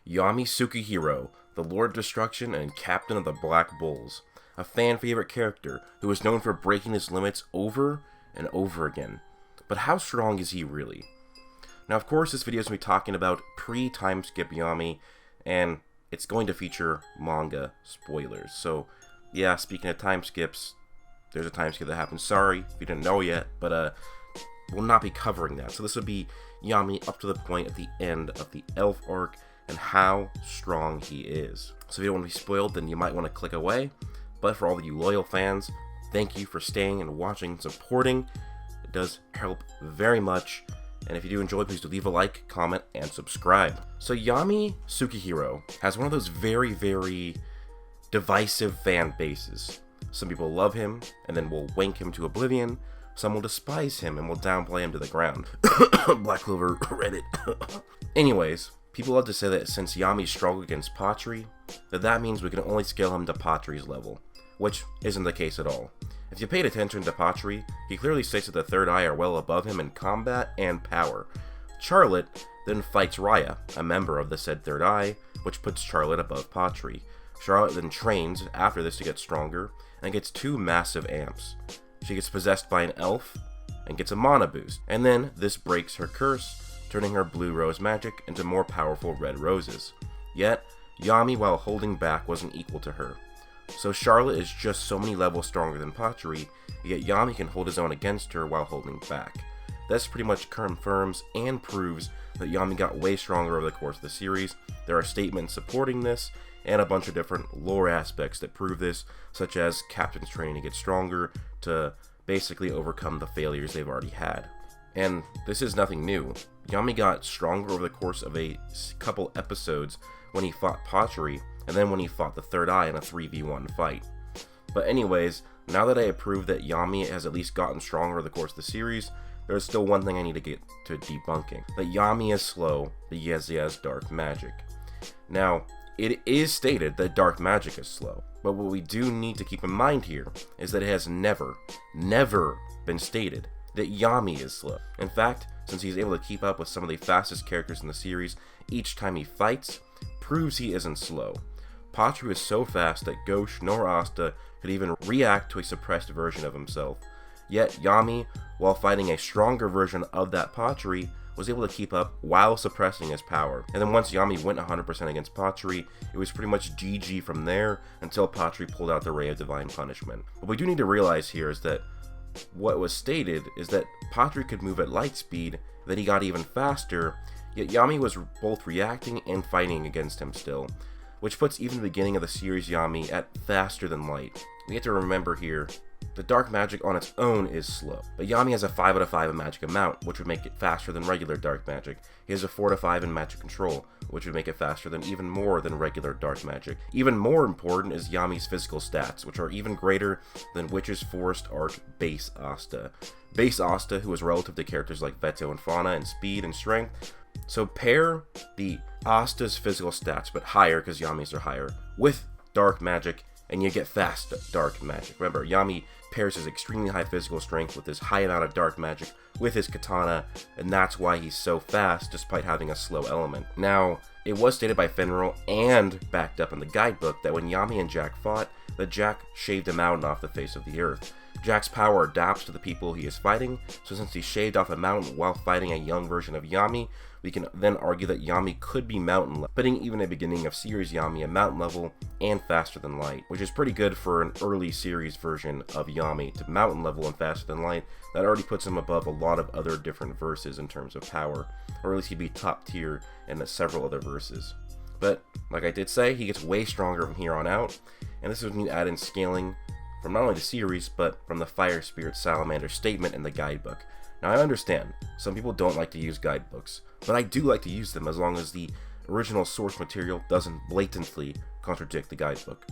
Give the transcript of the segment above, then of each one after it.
Yami Sukehiro, the Lord of Destruction and Captain of the Black Bulls, a fan-favorite character who is known for breaking his limits over and over again. But how strong is he really? Now, of course, this video is going to be talking about pre-time skip Yami, and it's going to feature manga spoilers. So, yeah, speaking of time skips, there's a time skip that happened. Sorry if you didn't know yet, but we'll not be covering that. So this would be Yami up to the point at the end of the Elf arc and how strong he is. So if you don't want to be spoiled, then you might want to click away. But for all of you loyal fans, thank you for staying and watching and supporting. It does help very much. And if you do enjoy, please do leave a like, comment, and subscribe. So Yami Sukehiro has one of those very, very divisive fan bases. Some people love him and then will wank him to oblivion. Some will despise him and will downplay him to the ground. Black Clover, Reddit. Anyways, people love to say that since Yami struggled against Patri, that means we can only scale him to Patri's level, which isn't the case at all. If you paid attention to Patri, he clearly states that the Third Eye are well above him in combat and power. Charlotte then fights Raya, a member of the said Third Eye, which puts Charlotte above Patri. Charlotte then trains after this to get stronger, and gets 2 massive amps. She gets possessed by an elf, and gets a mana boost, and then this breaks her curse, turning her blue rose magic into more powerful red roses. Yet, Yami, while holding back, wasn't equal to her. So Charlotte is just so many levels stronger than Patri, yet Yami can hold his own against her while holding back. This pretty much confirms and proves that Yami got way stronger over the course of the series. There are statements supporting this, and a bunch of different lore aspects that prove this, such as captains training to get stronger to basically overcome the failures they've already had. And this is nothing new. Yami got stronger over the course of a couple episodes when he fought Patri, and then when he fought the Third Eye in a 3v1 fight. But anyways, now that I have proved that Yami has at least gotten stronger over the course of the series, there's still one thing I need to get to debunking. That Yami is slow, but he has dark magic. Now, it is stated that dark magic is slow, but what we do need to keep in mind here is that it has never been stated that Yami is slow. In fact, since he's able to keep up with some of the fastest characters in the series each time he fights, proves he isn't slow. Patri is so fast that Ghosh nor Asta could even react to a suppressed version of himself. Yet Yami, while fighting a stronger version of that Patri, was able to keep up while suppressing his power. And then once Yami went 100% against Patri, it was pretty much GG from there until Patri pulled out the Ray of Divine Punishment. What we do need to realize here is that what was stated is that Patri could move at light speed, that he got even faster, yet Yami was both reacting and fighting against him still, which puts even the beginning of the series Yami at faster than light. We have to remember here, the dark magic on its own is slow, but Yami has a 5 out of 5 in magic amount, which would make it faster than regular dark magic. He has a 4 to 5 in magic control, which would make it faster than even more than regular dark magic. Even more important is Yami's physical stats, which are even greater than Witch's Forest Arc Base Asta. Base Asta, who is relative to characters like Veto and Fauna in speed and strength. So pair the Asta's physical stats, but higher because Yami's are higher, with dark magic, and you get fast dark magic. Remember, Yami pairs his extremely high physical strength with his high amount of dark magic with his katana, and that's why he's so fast despite having a slow element. Now, it was stated by Fenrir and backed up in the guidebook that when Yami and Jack fought, that Jack shaved a mountain off the face of the earth. Jack's power adapts to the people he is fighting, so since he shaved off a mountain while fighting a young version of Yami, we can then argue that Yami could be mountain level, putting even a beginning of series Yami at mountain level and faster than light, which is pretty good for an early series version of Yami to mountain level and faster than light. That already puts him above a lot of other different verses in terms of power, or at least he'd be top tier in several other verses. But like I did say, he gets way stronger from here on out, and this would mean add in scaling from not only the series, but from the Fire Spirit Salamander statement in the guidebook. Now I understand, some people don't like to use guidebooks, but I do like to use them as long as the original source material doesn't blatantly contradict the guidebook.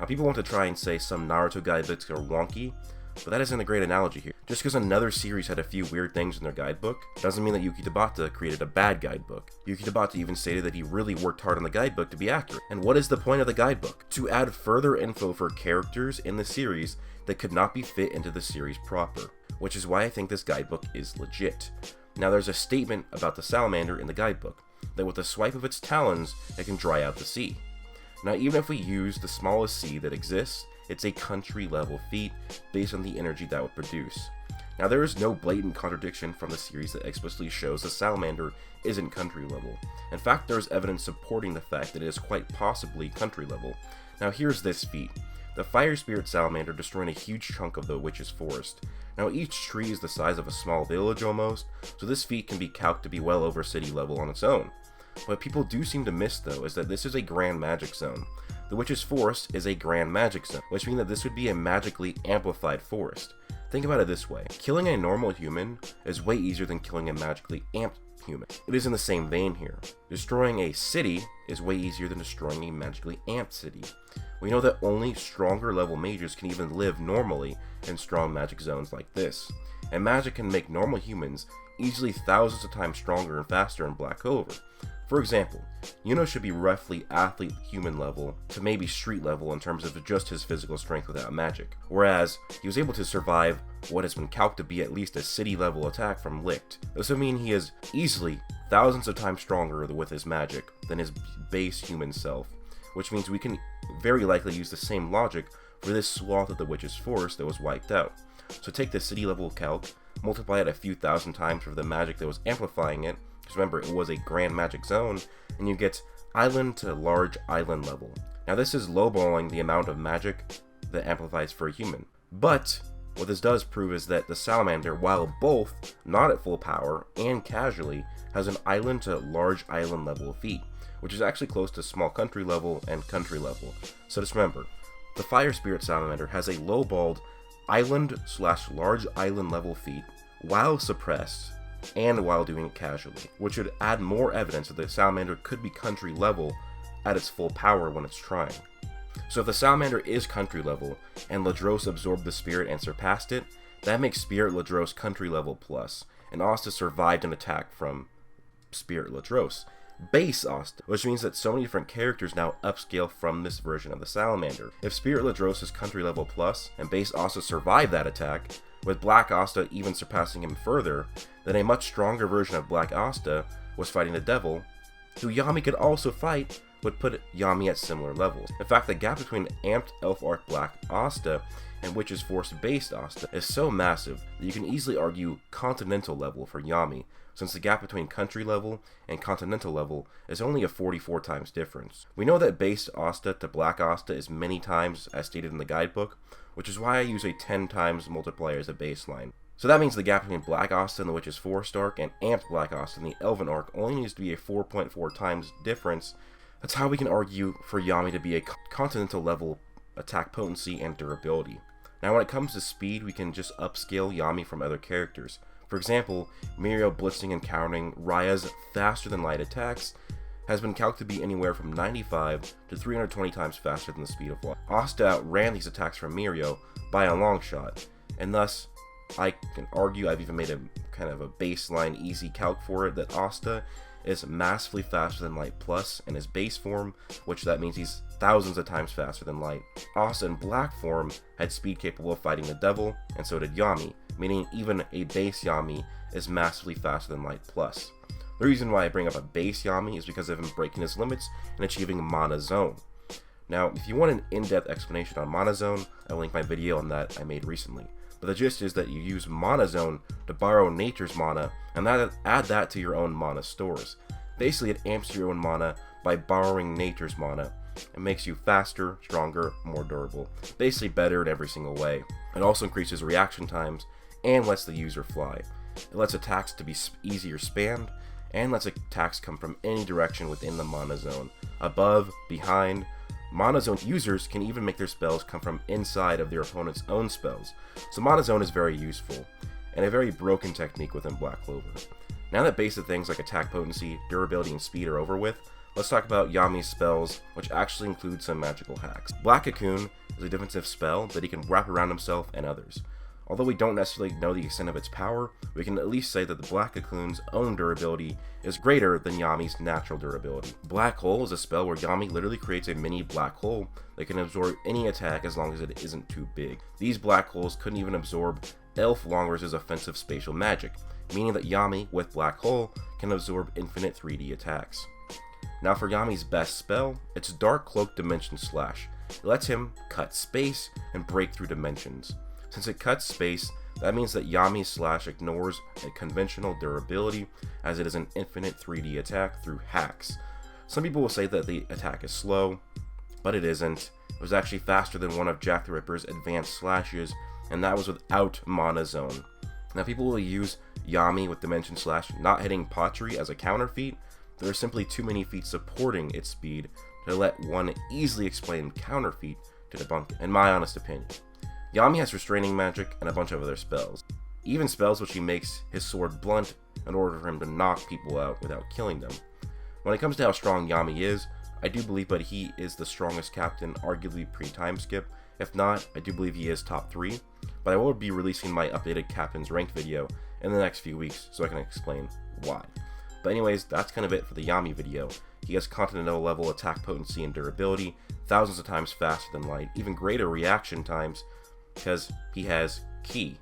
Now people want to try and say some Naruto guidebooks are wonky, but that isn't a great analogy here. Just because another series had a few weird things in their guidebook, doesn't mean that Yuki Tabata created a bad guidebook. Yuki Tabata even stated that he really worked hard on the guidebook to be accurate. And what is the point of the guidebook? To add further info for characters in the series that could not be fit into the series proper, which is why I think this guidebook is legit. Now there's a statement about the salamander in the guidebook. that with a swipe of its talons, it can dry out the sea. Now even if we use the smallest sea that exists, it's a country level feat based on the energy that would produce. Now there is no blatant contradiction from the series that explicitly shows the salamander isn't country level. In fact, there is evidence supporting the fact that it is quite possibly country level. Now here's this feat. The fire spirit salamander destroying a huge chunk of the witch's forest. Now each tree is the size of a small village almost, so this feat can be calced to be well over city level on its own. What people do seem to miss though is that this is a grand magic zone. The witch's forest is a grand magic zone, which means that this would be a magically amplified forest. Think about it this way, killing a normal human is way easier than killing a magically amped human. It is in the same vein here. Destroying a city is way easier than destroying a magically amped city. We know that only stronger level mages can even live normally in strong magic zones like this, and magic can make normal humans easily thousands of times stronger and faster in Black Clover. For example, Yuno should be roughly athlete human level to maybe street level in terms of just his physical strength without magic, whereas he was able to survive what has been calculated to be at least a city level attack from Licht. This would mean he is easily thousands of times stronger with his magic than his base human self, which means we can very likely use the same logic for this swath of the witch's forest that was wiped out. So take the city level calc, multiply it a few thousand times for the magic that was amplifying it, because remember it was a grand magic zone, and you get island to large island level. Now this is lowballing the amount of magic that amplifies for a human, but what this does prove is that the salamander, while both not at full power and casually, has an island to large island level feat, which is actually close to small country level and country level. So just remember, the fire spirit salamander has a lowballed island / large island level feat while suppressed and while doing it casually, which would add more evidence that the salamander could be country level at its full power when it's trying. So if the salamander is country level and Ladros absorbed the spirit and surpassed it, that makes Spirit Ladros country level plus, and Asta survived an attack from Spirit Ladros. Base Asta, which means that so many different characters now upscale from this version of the salamander. If Spirit Ladros is country level plus and Base Asta survived that attack, with Black Asta even surpassing him further, then a much stronger version of Black Asta was fighting the devil, who Yami could also fight, would put Yami at similar levels. In fact, the gap between amped Elf Arc Black Asta and Witch's Force based Asta is so massive that you can easily argue continental level for Yami, since the gap between country level and continental level is only a 44 times difference. We know that base Asta to Black Asta is many times as stated in the guidebook, which is why I use a 10 times multiplier as a baseline. So that means the gap between Black Asta and the Witch's Forest arc and amped Black Asta and the Elven arc only needs to be a 4.4 times difference. That's how we can argue for Yami to be a continental level attack potency and durability. Now when it comes to speed, we can just upscale Yami from other characters. For example, Mirio blitzing and countering Raya's faster than light attacks has been calculated to be anywhere from 95 to 320 times faster than the speed of light. Asta outran these attacks from Mirio by a long shot, and thus I can argue, I've even made a kind of a baseline easy calc for it, that Asta is massively faster than Light Plus in his base form, which that means he's thousands of times faster than Light. Asta in Black form had speed capable of fighting the devil, and so did Yami, meaning even a base Yami is massively faster than Light Plus. The reason why I bring up a base Yami is because of him breaking his limits and achieving Mana Zone. Now, if you want an in-depth explanation on Mana Zone, I'll link my video on that I made recently. But the gist is that you use Mana Zone to borrow nature's mana and add that to your own mana stores. Basically, it amps your own mana by borrowing nature's mana. It makes you faster, stronger, more durable. Basically better in every single way. It also increases reaction times and lets the user fly. It lets attacks to be easier spammed and lets attacks come from any direction within the Mana Zone. Above, behind. Mana Zone users can even make their spells come from inside of their opponent's own spells, so Mana Zone is very useful, and a very broken technique within Black Clover. Now that basic things like attack potency, durability, and speed are over with, let's talk about Yami's spells, which actually include some magical hacks. Black Cocoon is a defensive spell that he can wrap around himself and others. Although we don't necessarily know the extent of its power, we can at least say that the Black Cocoon's own durability is greater than Yami's natural durability. Black Hole is a spell where Yami literally creates a mini black hole that can absorb any attack as long as it isn't too big. These black holes couldn't even absorb Elf Longer's offensive spatial magic, meaning that Yami, with Black Hole, can absorb infinite 3D attacks. Now for Yami's best spell, it's Dark Cloak Dimension Slash. It lets him cut space and break through dimensions. Since it cuts space, that means that Yami's Slash ignores a conventional durability, as it is an infinite 3D attack through hacks. Some people will say that the attack is slow, but it isn't. It was actually faster than one of Jack the Ripper's advanced slashes, and that was without Mana Zone. Now people will use Yami with Dimension Slash not hitting Patri as a counter feat. There are simply too many feats supporting its speed to let one easily explained counter feat to debunk it, in my honest opinion. Yami has Restraining Magic and a bunch of other spells. Even spells which he makes his sword blunt in order for him to knock people out without killing them. When it comes to how strong Yami is, I do believe that he is the strongest captain, arguably pre-time skip. If not, I do believe he is top 3, but I will be releasing my updated captain's ranked video in the next few weeks so I can explain why. But anyways, that's kind of it for the Yami video. He has continental level attack potency and durability, thousands of times faster than light, even greater reaction times, because he has Ki.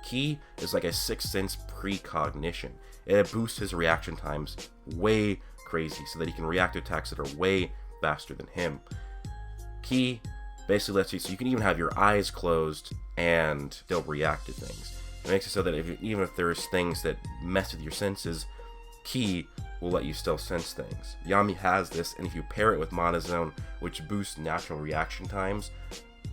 Ki is like a 6th sense precognition. It boosts his reaction times way crazy so that he can react to attacks that are way faster than him. Ki basically lets you, so you can even have your eyes closed and they'll react to things. It makes it so that even if there's things that mess with your senses, Ki will let you still sense things. Yami has this, and if you pair it with Mana Zone, which boosts natural reaction times,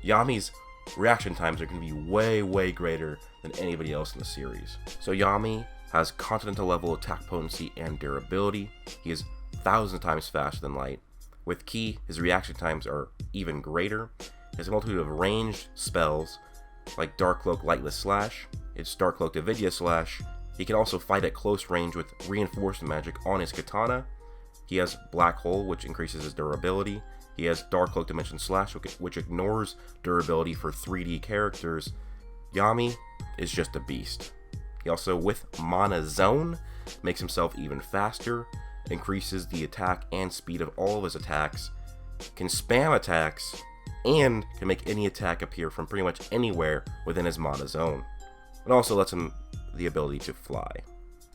Yami's reaction times are going to be way greater than anybody else in the series. So Yami has continental level attack potency and durability. He is thousands of times faster than light. With Ki, his reaction times are even greater. He has a multitude of ranged spells like Dark Cloak Lightless Slash, it's Dark Cloak Avidya Slash. He can also fight at close range with Reinforcement Magic on his katana. He has Black Hole, which increases his durability. He has Dark Cloak Dimension Slash, which ignores durability for 3D characters. Yami is just a beast. He also, with Mana Zone, makes himself even faster, increases the attack and speed of all of his attacks, can spam attacks, and can make any attack appear from pretty much anywhere within his Mana Zone. It also lets him the ability to fly.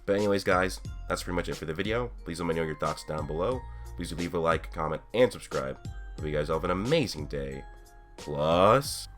But anyways guys, that's pretty much it for the video. Please let me know your thoughts down below. Please leave a like, comment, and subscribe. Hope you guys all have an amazing day. Plus...